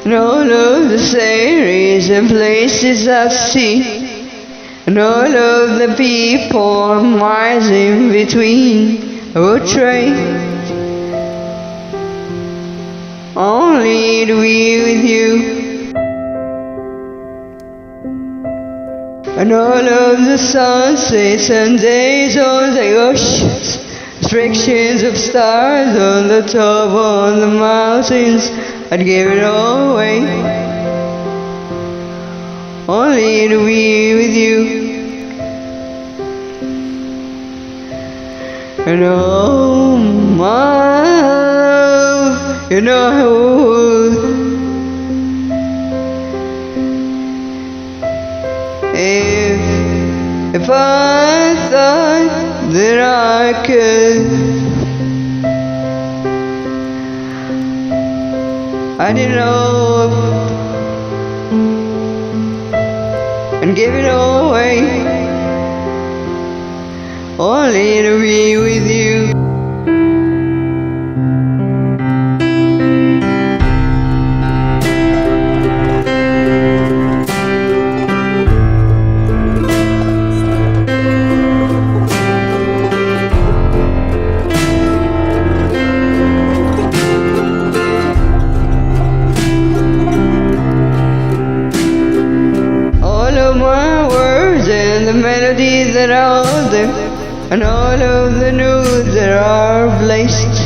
and all of the series and places I've seen, and all of the people I'm miles in between. I will trade only to be with you. And all of the sunsets and days on the oceans, reflections of stars on the top of the mountains, I'd give it all away, only to be with you. And oh my love, you know I would, if I thought that I could, I'd give it all up and give it all away, only to be with you. My words and the melodies that I hold them, and all of the notes that are placed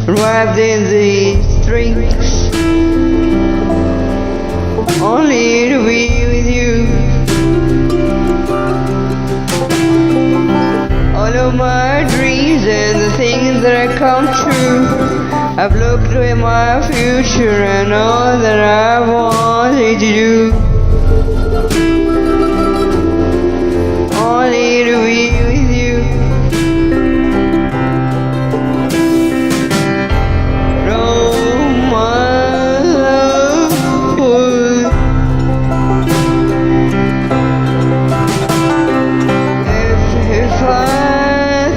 and wrapped in these strings, only to be with you. All of my dreams and the things that I come true, I've looked at my future and all that I wanted to do, only to be with you. No, my love would, if I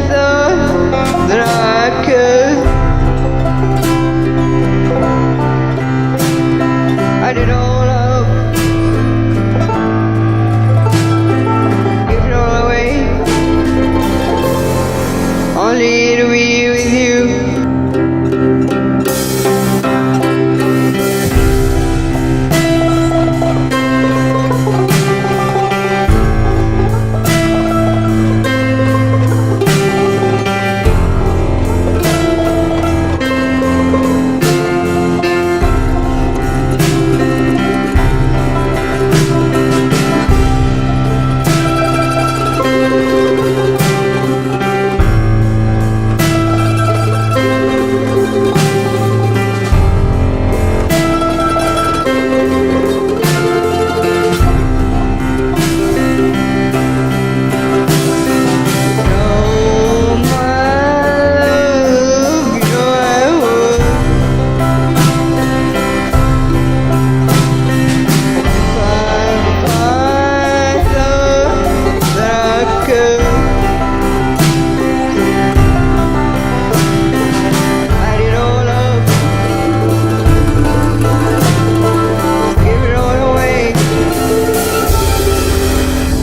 thought that I could, I did all up. Only to be with you.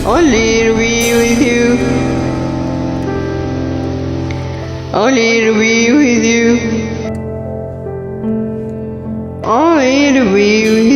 Only to be with you. Only to be with you. Only to be with you.